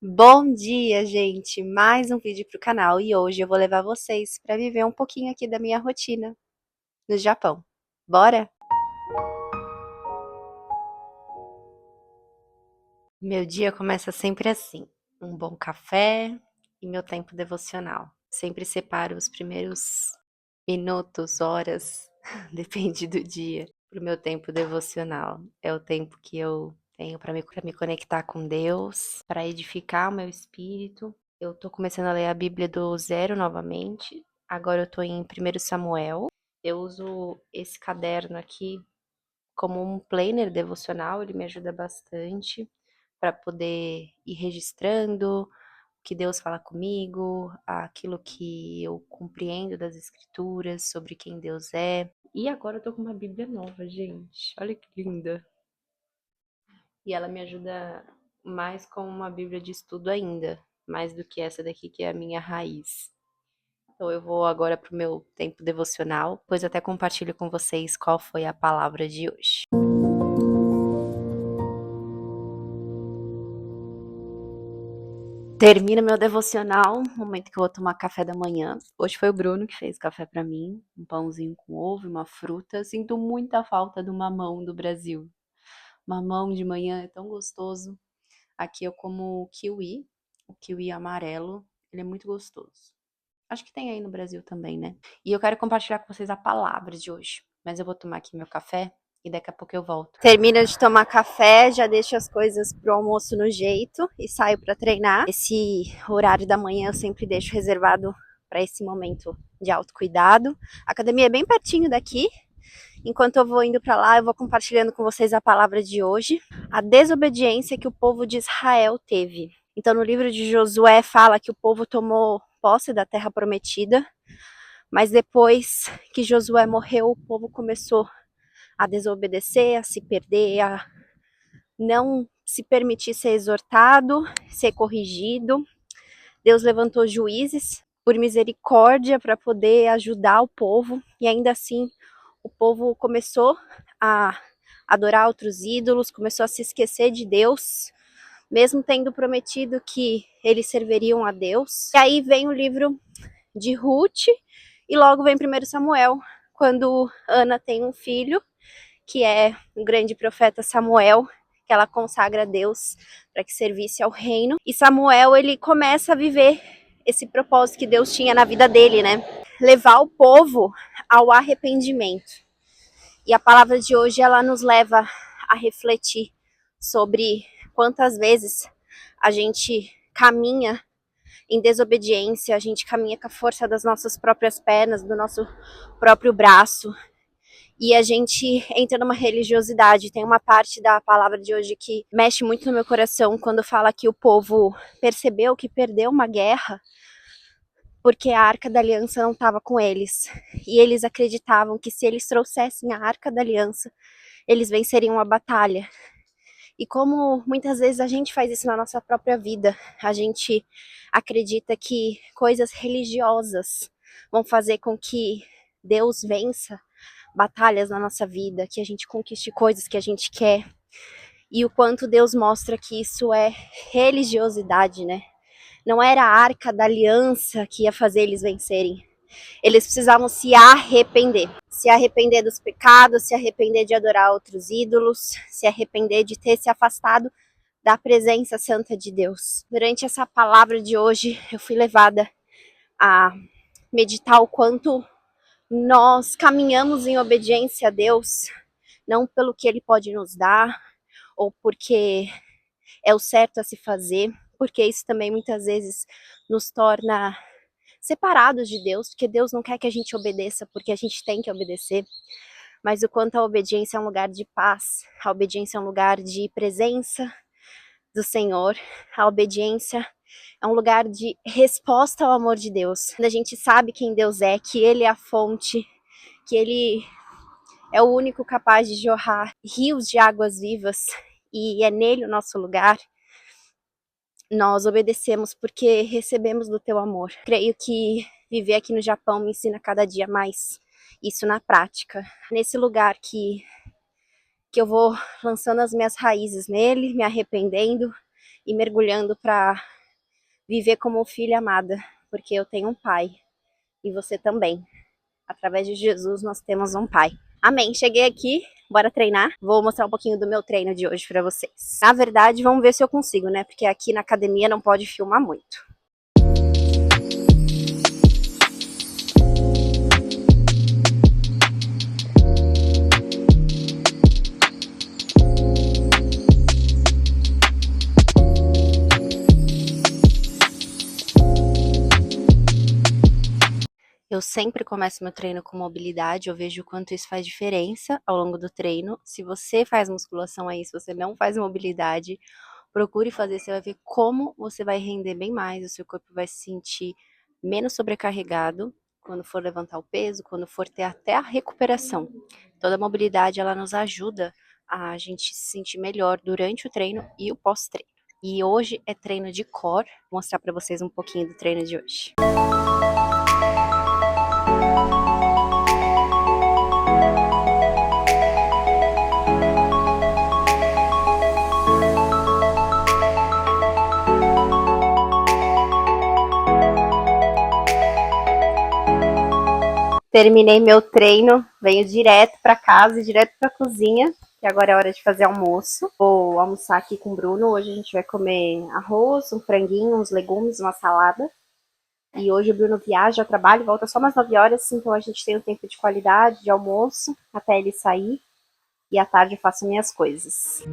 Bom dia, gente! Mais um vídeo para o canal e hoje eu vou levar vocês para viver um pouquinho aqui da minha rotina no Japão. Bora? Meu dia começa sempre assim: um bom café e meu tempo devocional. Sempre separo os primeiros minutos, horas, depende do dia, para o meu tempo devocional. É o tempo que eu tenho para me conectar com Deus, para edificar o meu espírito. Eu tô começando a ler a Bíblia do zero novamente. Agora eu tô em 1 Samuel. Eu uso esse caderno aqui como um planner devocional, ele me ajuda bastante para poder ir registrando o que Deus fala comigo, aquilo que eu compreendo das escrituras, sobre quem Deus é. E agora eu tô com uma Bíblia nova, gente. Olha que linda. E ela me ajuda mais com uma Bíblia de estudo ainda, mais do que essa daqui que é a minha raiz. Então eu vou agora pro meu tempo devocional, depois eu até compartilho com vocês qual foi a palavra de hoje. Termina meu devocional, momento que eu vou tomar café da manhã. Hoje foi o Bruno que fez café pra mim, um pãozinho com ovo e uma fruta. Sinto muita falta do mamão do Brasil. Mamão de manhã é tão gostoso. Aqui eu como o kiwi amarelo, ele é muito gostoso. Acho que tem aí no Brasil também, né? E eu quero compartilhar com vocês a palavra de hoje. Mas eu vou tomar aqui meu café e daqui a pouco eu volto. Termino de tomar café, já deixo as coisas pro almoço no jeito e saio para treinar. Esse horário da manhã eu sempre deixo reservado para esse momento de autocuidado. A academia é bem pertinho daqui. Enquanto eu vou indo para lá, eu vou compartilhando com vocês a palavra de hoje. A desobediência que o povo de Israel teve. Então, no livro de Josué fala que o povo tomou posse da terra prometida, mas depois que Josué morreu, o povo começou a desobedecer, a se perder, a não se permitir ser exortado, ser corrigido. Deus levantou juízes por misericórdia para poder ajudar o povo, e ainda assim o povo começou a adorar outros ídolos, começou a se esquecer de Deus, mesmo tendo prometido que eles serviriam a Deus. E aí vem o livro de Ruth e logo vem 1 Samuel, quando Ana tem um filho, que é o grande profeta Samuel, que ela consagra a Deus para que servisse ao reino. E Samuel, ele começa a viver esse propósito que Deus tinha na vida dele, né? Levar o povo ao arrependimento. E a palavra de hoje, ela nos leva a refletir sobre quantas vezes a gente caminha em desobediência, a gente caminha com a força das nossas próprias pernas, do nosso próprio braço, e a gente entra numa religiosidade. Tem uma parte da palavra de hoje que mexe muito no meu coração, quando fala que o povo percebeu que perdeu uma guerra porque a Arca da Aliança não estava com eles. E eles acreditavam que se eles trouxessem a Arca da Aliança, eles venceriam a batalha. E como muitas vezes a gente faz isso na nossa própria vida, a gente acredita que coisas religiosas vão fazer com que Deus vença batalhas na nossa vida, que a gente conquiste coisas que a gente quer. E o quanto Deus mostra que isso é religiosidade, né? Não era a Arca da Aliança que ia fazer eles vencerem. Eles precisavam se arrepender dos pecados, se arrepender de adorar outros ídolos, se arrepender de ter se afastado da presença santa de Deus. Durante essa palavra de hoje, eu fui levada a meditar o quanto nós caminhamos em obediência a Deus, não pelo que Ele pode nos dar, ou porque é o certo a se fazer, porque isso também muitas vezes nos torna separados de Deus, porque Deus não quer que a gente obedeça, porque a gente tem que obedecer, mas o quanto a obediência é um lugar de paz, a obediência é um lugar de presença do Senhor, a obediência é um lugar de resposta ao amor de Deus. Quando a gente sabe quem Deus é, que Ele é a fonte, que Ele é o único capaz de jorrar rios de águas vivas, e é nele o nosso lugar, nós obedecemos porque recebemos do teu amor. Creio que viver aqui no Japão me ensina cada dia mais isso na prática. Nesse lugar que eu vou lançando as minhas raízes nele, me arrependendo e mergulhando para viver como filha amada, porque eu tenho um pai e você também. Através de Jesus nós temos um pai. Amém. Cheguei aqui, bora treinar. Vou mostrar um pouquinho do meu treino de hoje para vocês. Na verdade, vamos ver se eu consigo, né? Porque aqui na academia não pode filmar muito. Eu sempre começo meu treino com mobilidade, eu vejo o quanto isso faz diferença ao longo do treino. Se você faz musculação aí, se você não faz mobilidade, procure fazer, você vai ver como você vai render bem mais, o seu corpo vai se sentir menos sobrecarregado quando for levantar o peso, quando for ter até a recuperação. Toda a mobilidade, ela nos ajuda a gente se sentir melhor durante o treino e o pós-treino. E hoje é treino de core, vou mostrar para vocês um pouquinho do treino de hoje. Terminei meu treino, venho direto para casa e direto para a cozinha, que agora é hora de fazer almoço. Vou almoçar aqui com o Bruno. Hoje a gente vai comer arroz, um franguinho, uns legumes, uma salada. E hoje o Bruno viaja ao trabalho, volta só umas 9 horas, então a gente tem um tempo de qualidade, de almoço, até ele sair. E à tarde eu faço minhas coisas.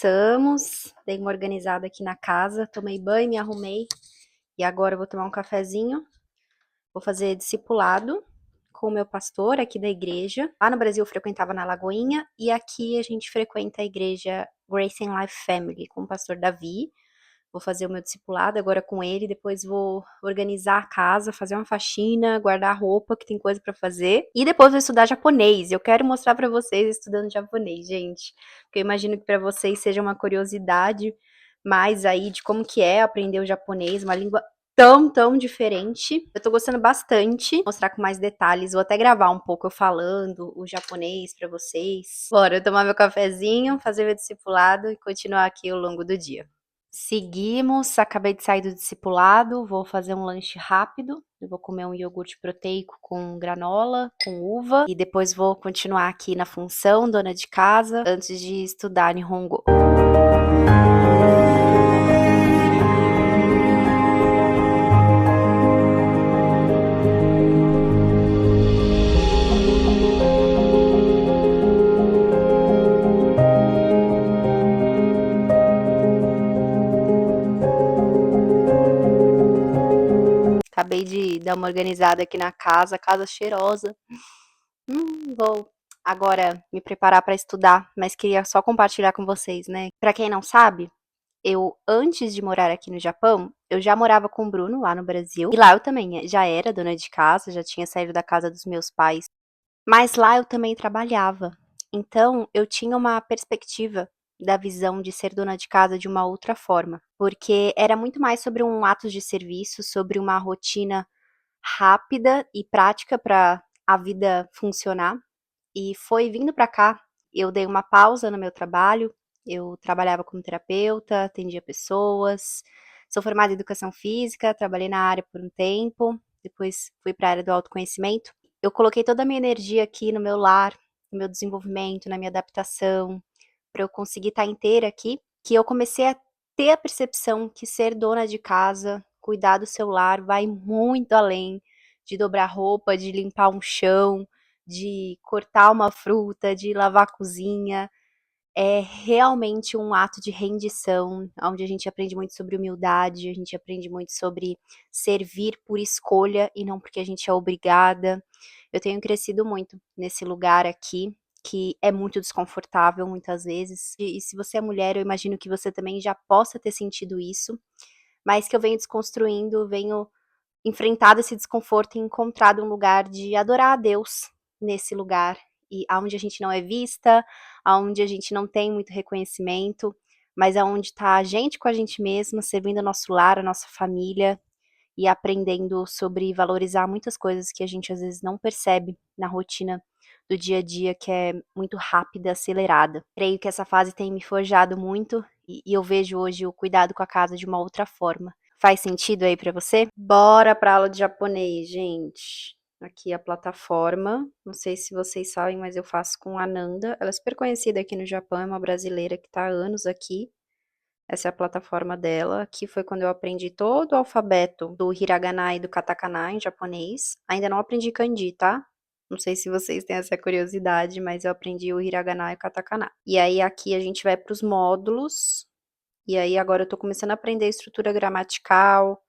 Almoçamos, dei uma organizada aqui na casa, tomei banho, me arrumei. E agora eu vou tomar um cafezinho. Vou fazer discipulado com o meu pastor aqui da igreja. Lá no Brasil eu frequentava na Lagoinha e aqui a gente frequenta a igreja Grace and Life Family com o pastor Davi. Vou fazer o meu discipulado agora com ele, depois vou organizar a casa, fazer uma faxina, guardar a roupa, que tem coisa para fazer. E depois vou estudar japonês. Eu quero mostrar para vocês estudando japonês, gente. Porque eu imagino que para vocês seja uma curiosidade mais aí de como que é aprender o japonês, uma língua tão diferente. Eu tô gostando bastante. Vou mostrar com mais detalhes. Vou até gravar um pouco eu falando o japonês pra vocês. Bora, eu tomar meu cafezinho, fazer meu discipulado e continuar aqui ao longo do dia. Seguimos, acabei de sair do discipulado, vou fazer um lanche rápido. Eu vou comer um iogurte proteico com granola, com uva e depois vou continuar aqui na função dona de casa antes de estudar Nihongo. Acabei de dar uma organizada aqui na casa cheirosa. Vou agora me preparar para estudar, mas queria só compartilhar com vocês, né? Para quem não sabe, eu antes de morar aqui no Japão, eu já morava com o Bruno lá no Brasil. E lá eu também já era dona de casa, já tinha saído da casa dos meus pais. Mas lá eu também trabalhava. Então eu tinha uma perspectiva da visão de ser dona de casa de uma outra forma, porque era muito mais sobre um ato de serviço, sobre uma rotina rápida e prática para a vida funcionar. E foi vindo para cá, eu dei uma pausa no meu trabalho, eu trabalhava como terapeuta, atendia pessoas, sou formada em educação física, trabalhei na área por um tempo, depois fui para a área do autoconhecimento. Eu coloquei toda a minha energia aqui no meu lar, no meu desenvolvimento, na minha adaptação, para eu conseguir estar inteira aqui, que eu comecei a ter a percepção que ser dona de casa, cuidar do seu lar, vai muito além de dobrar roupa, de limpar um chão, de cortar uma fruta, de lavar a cozinha. É realmente um ato de rendição, onde a gente aprende muito sobre humildade, a gente aprende muito sobre servir por escolha e não porque a gente é obrigada. Eu tenho crescido muito nesse lugar aqui, que é muito desconfortável muitas vezes. E se você é mulher, eu imagino que você também já possa ter sentido isso, mas que eu venho desconstruindo, venho enfrentado esse desconforto e encontrado um lugar de adorar a Deus nesse lugar e aonde a gente não é vista, aonde a gente não tem muito reconhecimento, mas aonde está a gente com a gente mesma, servindo o nosso lar, a nossa família e aprendendo sobre valorizar muitas coisas que a gente às vezes não percebe na rotina do dia a dia, que é muito rápida, acelerada. Creio que essa fase tem me forjado muito e eu vejo hoje o cuidado com a casa de uma outra forma. Faz sentido aí pra você? Bora pra aula de japonês, gente. Aqui a plataforma, não sei se vocês sabem, mas eu faço com a Ananda. Ela é super conhecida aqui no Japão, é uma brasileira que tá há anos aqui. Essa é a plataforma dela. Aqui foi quando eu aprendi todo o alfabeto do hiragana e do katakana em japonês. Ainda não aprendi kanji, tá? Não sei se vocês têm essa curiosidade, mas eu aprendi o hiragana e o katakana. E aí aqui a gente vai para os módulos. E aí agora eu tô começando a aprender a estrutura gramatical,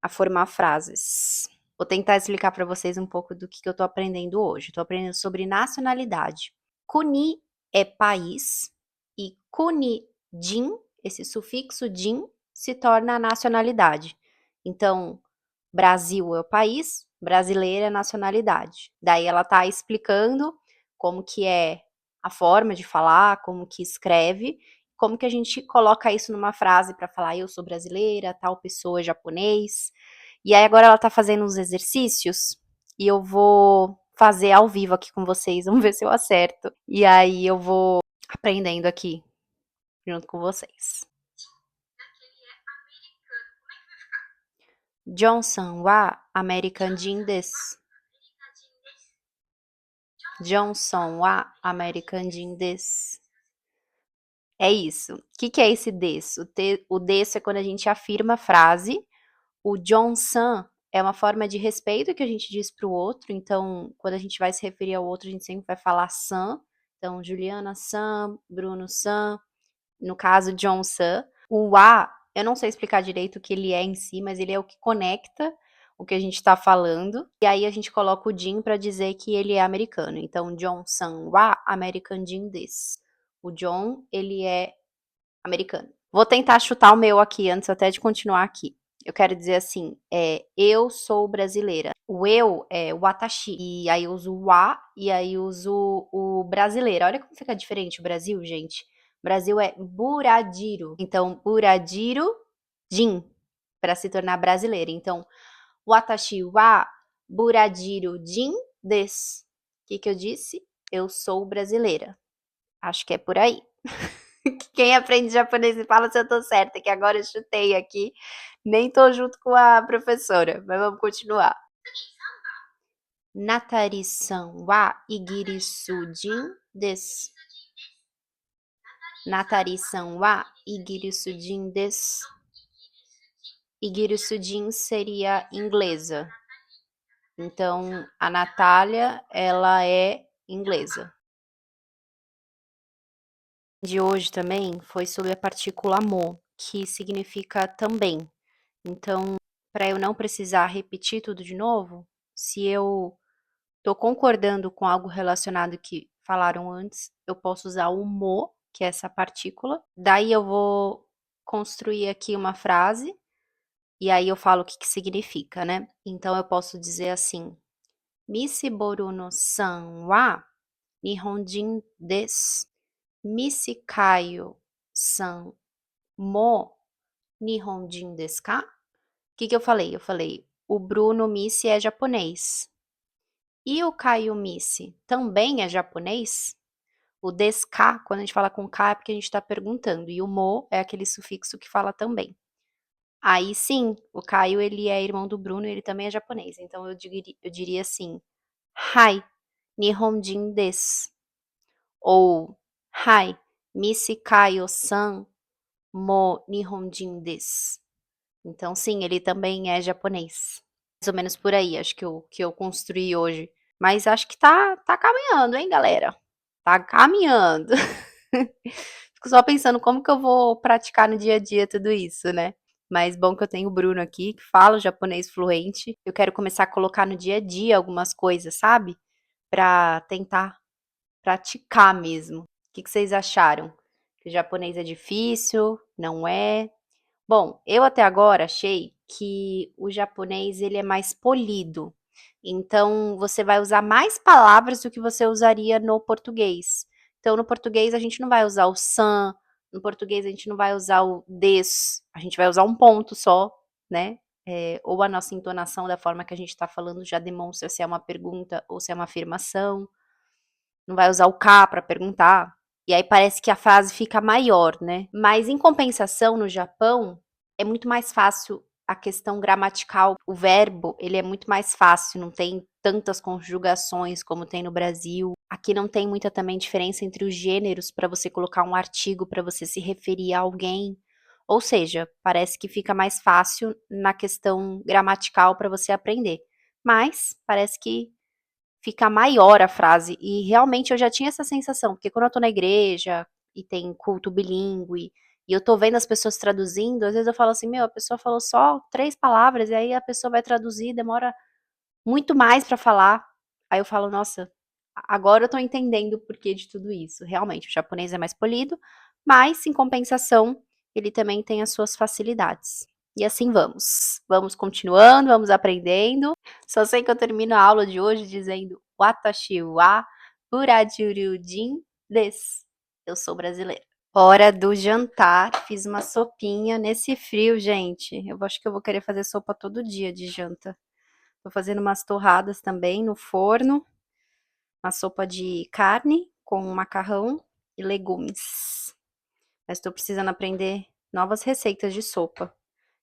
a formar frases. Vou tentar explicar para vocês um pouco do que eu tô aprendendo hoje. Tô aprendendo sobre nacionalidade. Kuni é país e kuni-jin, esse sufixo jin, se torna a nacionalidade. Então, Brasil é o país, brasileira é a nacionalidade. Daí ela tá explicando como que é a forma de falar, como que escreve, como que a gente coloca isso numa frase para falar eu sou brasileira, tal pessoa é japonês. E aí agora ela tá fazendo uns exercícios e eu vou fazer ao vivo aqui com vocês, vamos ver se eu acerto. E aí eu vou aprendendo aqui junto com vocês. Johnson wa American Jin desu. Johnson wa American Jin desu. É isso. O que é esse desu? O desu é quando a gente afirma a frase. O Johnson é uma forma de respeito que a gente diz para o outro. Então, quando a gente vai se referir ao outro, a gente sempre vai falar san. Então, Juliana san, Bruno san. No caso, John san. O a, eu não sei explicar direito o que ele é em si, mas ele é o que conecta o que a gente está falando. E aí a gente coloca o Jin para dizer que ele é americano. Então, John san wa American Jin desu. O John, ele é americano. Vou tentar chutar o meu aqui antes até de continuar aqui. Eu quero dizer assim, eu sou brasileira. O eu é watashi, e aí eu uso o wa, e aí eu uso o brasileira. Olha como fica diferente o Brasil, gente. Brasil é Buradiru. Então, Buradiru Jin, para se tornar brasileira. Então, watashi wa Buradiru Jin desu. O que eu disse? Eu sou brasileira. Acho que é por aí. Quem aprende japonês e fala se eu tô certa, que agora eu chutei aqui. Nem tô junto com a professora, mas vamos continuar. Natari-san wa igirisu jin desu. Natari-san wa igirisu jin desu. Igirisu jin seria inglesa. Então, a Natália, ela é inglesa. De hoje também foi sobre a partícula mo, que significa também. Então, para eu não precisar repetir tudo de novo, se eu estou concordando com algo relacionado que falaram antes, eu posso usar o mo, que é essa partícula. Daí eu vou construir aqui uma frase e aí eu falo o que significa, né? Então eu posso dizer assim: Missiboru no san wa Nihonjin desu. Missikayo san mo Nihonjin desu ka? O que eu falei? Eu falei, o Bruno Missi é japonês. E o Caio Missi também é japonês? O deska, quando a gente fala com K, é porque a gente está perguntando. E o mo é aquele sufixo que fala também. Aí sim, o Caio, ele é irmão do Bruno e ele também é japonês. Então eu diria assim, Hai, Nihonjin desu. Ou Hai, Missi Kaio-san mo Nihonjin desu. Então sim, ele também é japonês. Mais ou menos por aí, acho que eu construí hoje. Mas acho que tá caminhando, hein, galera? Tá caminhando. Fico só pensando como que eu vou praticar no dia a dia tudo isso, né? Mas bom que eu tenho o Bruno aqui, que fala japonês fluente. Eu quero começar a colocar no dia a dia algumas coisas, sabe? Pra tentar praticar mesmo. O que vocês acharam? Que o japonês é difícil? Não é? Bom, eu até agora achei que o japonês ele é mais polido. Então, você vai usar mais palavras do que você usaria no português. Então, no português, a gente não vai usar o san, no português, a gente não vai usar o des, a gente vai usar um ponto só, né? Ou a nossa entonação da forma que a gente está falando já demonstra se é uma pergunta ou se é uma afirmação. Não vai usar o cá para perguntar. E aí parece que a frase fica maior, né? Mas em compensação, no Japão, é muito mais fácil a questão gramatical. O verbo, ele é muito mais fácil, não tem tantas conjugações como tem no Brasil. Aqui não tem muita também diferença entre os gêneros para você colocar um artigo para você se referir a alguém. Ou seja, parece que fica mais fácil na questão gramatical para você aprender. Mas parece que fica maior a frase. E realmente eu já tinha essa sensação, porque quando eu tô na igreja e tem culto bilíngue, e eu tô vendo as pessoas traduzindo, às vezes eu falo assim, meu, a pessoa falou só 3 palavras, e aí a pessoa vai traduzir, demora muito mais pra falar. Aí eu falo, nossa, agora eu tô entendendo o porquê de tudo isso. Realmente, o japonês é mais polido, mas em compensação, ele também tem as suas facilidades. E assim vamos. Vamos continuando, vamos aprendendo. Só sei que eu termino a aula de hoje dizendo Watashi wa Burajuryujin desu. Eu sou brasileira. Hora do jantar. Fiz uma sopinha nesse frio, gente. Eu acho que eu vou querer fazer sopa todo dia de janta. Tô fazendo umas torradas também no forno. Uma sopa de carne com macarrão e legumes. Mas tô precisando aprender novas receitas de sopa.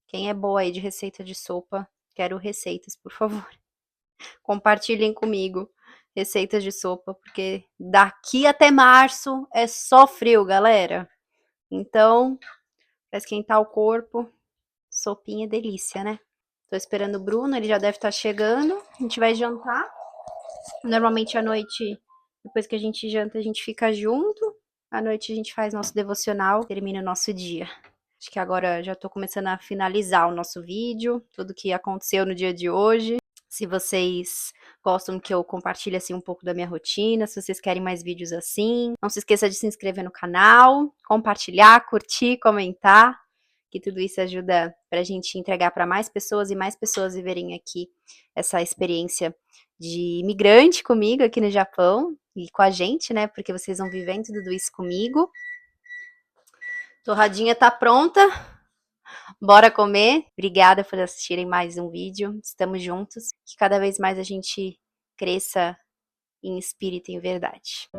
Quem é boa aí de receita de sopa, quero receitas, por favor. Compartilhem comigo receitas de sopa, porque daqui até março é só frio, galera. Então, para esquentar o corpo, sopinha é delícia, né? Tô esperando o Bruno, ele já deve estar chegando. A gente vai jantar. Normalmente à noite, depois que a gente janta, a gente fica junto. À noite a gente faz nosso devocional, termina o nosso dia. Acho que agora já tô começando a finalizar o nosso vídeo, tudo que aconteceu no dia de hoje. Se vocês gostam que eu compartilhe assim um pouco da minha rotina, se vocês querem mais vídeos assim, não se esqueça de se inscrever no canal, compartilhar, curtir, comentar, que tudo isso ajuda para a gente entregar para mais pessoas e mais pessoas viverem aqui essa experiência de imigrante comigo aqui no Japão e com a gente, né? Porque vocês vão vivendo tudo isso comigo. Torradinha tá pronta. Bora comer? Obrigada por assistirem mais um vídeo. Estamos juntos. Que cada vez mais a gente cresça em espírito e em verdade.